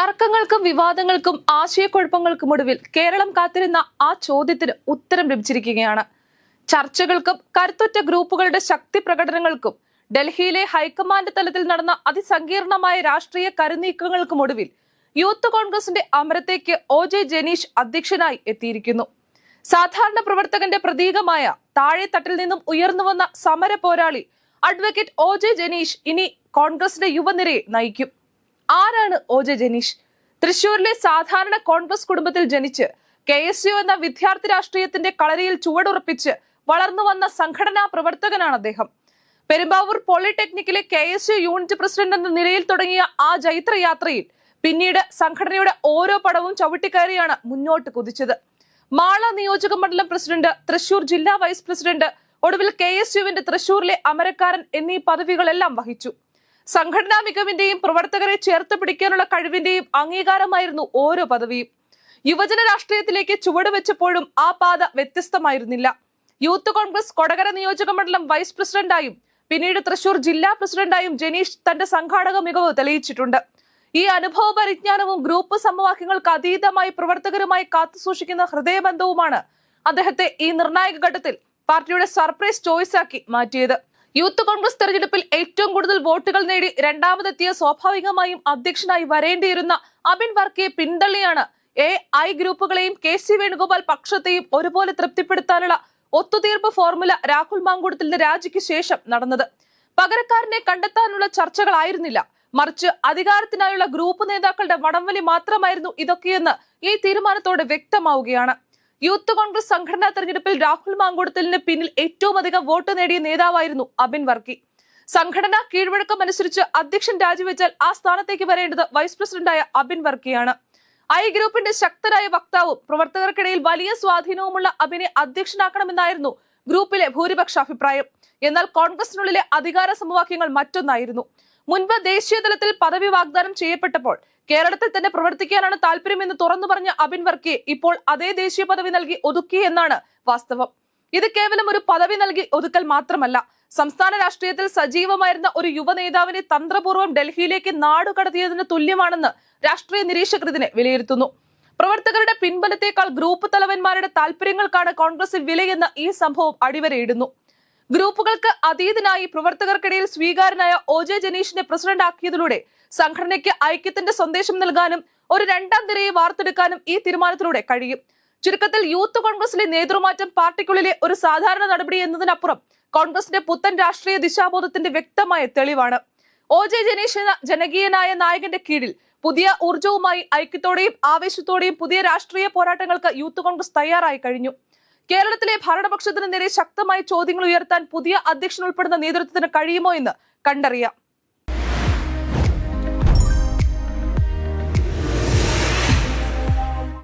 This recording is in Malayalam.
തർക്കങ്ങൾക്കും വിവാദങ്ങൾക്കും ആശയക്കുഴപ്പങ്ങൾക്കും ഒടുവിൽ കേരളം കാത്തിരുന്ന ആ ചോദ്യത്തിന് ഉത്തരം ലഭിച്ചിരിക്കുകയാണ്. ചർച്ചകൾക്കും കരുത്തുറ്റ ഗ്രൂപ്പുകളുടെ ശക്തി പ്രകടനങ്ങൾക്കും ഡൽഹിയിലെ ഹൈക്കമാൻഡ് തലത്തിൽ നടന്ന അതിസങ്കീർണമായ രാഷ്ട്രീയ കരുനീക്കങ്ങൾക്കും ഒടുവിൽ യൂത്ത് കോൺഗ്രസിന്റെ അമരത്തേക്ക് ഒ.ജെ. ജനീഷ് അധ്യക്ഷനായി എത്തിയിരിക്കുന്നു. സാധാരണ പ്രവർത്തകന്റെ പ്രതീകമായ താഴെത്തട്ടിൽ നിന്നും ഉയർന്നുവന്ന സമര പോരാളി അഡ്വക്കേറ്റ് ഒ.ജെ. ജനീഷ് ഇനി കോൺഗ്രസിന്റെ യുവനിരയെ നയിക്കും. ആരാണ് ഒ.ജെ. ജനീഷ്? തൃശൂരിലെ സാധാരണ കോൺഗ്രസ് കുടുംബത്തിൽ ജനിച്ച് KSU എന്ന വിദ്യാർത്ഥി രാഷ്ട്രീയത്തിന്റെ കളരിയിൽ ചുവടുറപ്പിച്ച് വളർന്നു വന്ന സംഘടനാ പ്രവർത്തകനാണ് അദ്ദേഹം. പെരുമ്പാവൂർ പോളിടെക്നിക്കിലെ KSU യൂണിറ്റ് പ്രസിഡന്റ് എന്ന നിലയിൽ തുടങ്ങിയ ആ ജൈത്രയാത്രയിൽ പിന്നീട് സംഘടനയുടെ ഓരോ പടവും ചവിട്ടിക്കയറിയാണ് മുന്നോട്ട് കുതിച്ചത്. മാള നിയോജക മണ്ഡലം പ്രസിഡന്റ്, തൃശൂർ ജില്ലാ വൈസ് പ്രസിഡന്റ്, ഒടുവിൽ KSUവിന്റെ തൃശൂരിലെ അമരക്കാരൻ എന്നീ പദവികളെല്ലാം വഹിച്ചു. സംഘടനാ മികവിന്റെയും പ്രവർത്തകരെ ചേർത്ത് പിടിക്കാനുള്ള കഴിവിന്റെയും അംഗീകാരമായിരുന്നു ഓരോ പദവിയും. യുവജന രാഷ്ട്രീയത്തിലേക്ക് ചുവടുവെച്ചപ്പോഴും ആ പാത വ്യത്യസ്തമായിരുന്നില്ല. യൂത്ത് കോൺഗ്രസ് കൊടകര നിയോജക മണ്ഡലം വൈസ് പ്രസിഡന്റായും പിന്നീട് തൃശൂർ ജില്ലാ പ്രസിഡന്റായും ജനീഷ് തന്റെ സംഘാടക മികവ് തെളിയിച്ചിട്ടുണ്ട്. ഈ അനുഭവ പരിജ്ഞാനവും ഗ്രൂപ്പ് സമവാക്യങ്ങൾക്ക് അതീതമായി പ്രവർത്തകരുമായി കാത്തുസൂക്ഷിക്കുന്ന ഹൃദയബന്ധവുമാണ് അദ്ദേഹത്തെ ഈ നിർണായക ഘട്ടത്തിൽ പാർട്ടിയുടെ സർപ്രൈസ് ചോയ്സ് ആക്കി മാറ്റിയത്. യൂത്ത് കോൺഗ്രസ് തെരഞ്ഞെടുപ്പിൽ ഏറ്റവും കൂടുതൽ വോട്ടുകൾ നേടി രണ്ടാമതെത്തിയ സ്വാഭാവികമായും അധ്യക്ഷനായി വരേണ്ടിയിരുന്ന അബിൻ വർക്കിയെ പിന്തള്ളിയാണ് AI ഗ്രൂപ്പുകളെയും KC വേണുഗോപാൽ പക്ഷത്തെയും ഒരുപോലെ തൃപ്തിപ്പെടുത്താനുള്ള ഒത്തുതീർപ്പ് ഫോർമുല രാഹുൽ മാങ്കൂട്ടത്തിന്റെ രാജിക്ക് ശേഷം നടന്നത്. പകരക്കാരനെ കണ്ടെത്താനുള്ള ചർച്ചകളായിരുന്നില്ല, മറിച്ച് അധികാരത്തിനായുള്ള ഗ്രൂപ്പ് നേതാക്കളുടെ വടംവലി മാത്രമായിരുന്നു ഇതൊക്കെയെന്ന് ഈ തീരുമാനത്തോടെ വ്യക്തമാവുകയാണ്. യൂത്ത് കോൺഗ്രസ് സംഘടനാ തെരഞ്ഞെടുപ്പിൽ രാഹുൽ മാങ്കൂട്ടത്തിന് പിന്നിൽ ഏറ്റവും അധികം വോട്ട് നേടിയ നേതാവായിരുന്നു അബിൻ വർക്കി. സംഘടനാ കീഴ്വഴക്കം അനുസരിച്ച് അധ്യക്ഷൻ രാജിവെച്ചാൽ ആ സ്ഥാനത്തേക്ക് വരേണ്ടത് വൈസ് പ്രസിഡന്റായ അബിൻ വർക്കിയാണ്. I ഗ്രൂപ്പിന്റെ ശക്തരായ വക്താവും പ്രവർത്തകർക്കിടയിൽ വലിയ സ്വാധീനവുമുള്ള അബിനെ അധ്യക്ഷനാക്കണമെന്നായിരുന്നു ഗ്രൂപ്പിലെ ഭൂരിപക്ഷ അഭിപ്രായം. എന്നാൽ കോൺഗ്രസിനുള്ളിലെ അധികാര സമവാക്യങ്ങൾ മറ്റൊന്നായിരുന്നു. മുൻപ് ദേശീയ തലത്തിൽ പദവി വാഗ്ദാനം ചെയ്യപ്പെട്ടപ്പോൾ കേരളത്തിൽ തന്നെ പ്രവർത്തിക്കാനാണ് താല്പര്യമെന്ന് തുറന്നു പറഞ്ഞ അബിൻ വർക്കിയെ ഇപ്പോൾ അതേ ദേശീയ പദവി നൽകി ഒതുക്കി എന്നാണ് വാസ്തവം. ഇത് കേവലം ഒരു പദവി നൽകി ഒതുക്കൽ മാത്രമല്ല, സംസ്ഥാന രാഷ്ട്രീയത്തിൽ സജീവമായിരുന്ന ഒരു യുവ നേതാവിനെ തന്ത്രപൂർവ്വം ഡൽഹിയിലേക്ക് നാടുകടത്തിയതിന് തുല്യമാണെന്ന് രാഷ്ട്രീയ നിരീക്ഷകർ ഇതിനെ വിലയിരുത്തുന്നു. പ്രവർത്തകരുടെ പിൻബലത്തേക്കാൾ ഗ്രൂപ്പ് തലവന്മാരുടെ താല്പര്യങ്ങൾക്കാണ് കോൺഗ്രസിൽ വിലയെന്ന് ഈ സംഭവം അടിവരയിടുന്നു. ഗ്രൂപ്പുകൾക്ക് അതീതനായി പ്രവർത്തകർക്കിടയിൽ സ്വീകാര്യനായ ഒ.ജെ. ജനീഷിനെ പ്രസിഡന്റ് ആക്കിയതിലൂടെ സംഘടനയ്ക്ക് ഐക്യത്തിന്റെ സന്ദേശം നൽകാനും ഒരു രണ്ടാം നിരയെ വാർത്തെടുക്കാനും ഈ തീരുമാനത്തിലൂടെ കഴിയും. ചുരുക്കത്തിൽ യൂത്ത് കോൺഗ്രസിലെ നേതൃമാറ്റം പാർട്ടിക്കുള്ളിലെ ഒരു സാധാരണ നടപടി എന്നതിനപ്പുറം കോൺഗ്രസിന്റെ പുത്തൻ രാഷ്ട്രീയ ദിശാബോധത്തിന്റെ വ്യക്തമായ തെളിവാണ്. ഒ.ജെ. ജനീഷ് എന്ന ജനകീയനായ നായകന്റെ കീഴിൽ പുതിയ ഊർജവുമായി ഐക്യത്തോടെയും ആവേശത്തോടെയും പുതിയ രാഷ്ട്രീയ പോരാട്ടങ്ങൾക്ക് യൂത്ത് കോൺഗ്രസ് തയ്യാറായി കഴിഞ്ഞു. കേരളത്തിലെ ഭരണപക്ഷത്തിന് നേരെ ശക്തമായ ചോദ്യങ്ങൾ ഉയർത്താൻ പുതിയ അധ്യക്ഷൻ ഉൾപ്പെടുന്ന നേതൃത്വത്തിന് കഴിയുമോ എന്ന് കണ്ടറിയാം.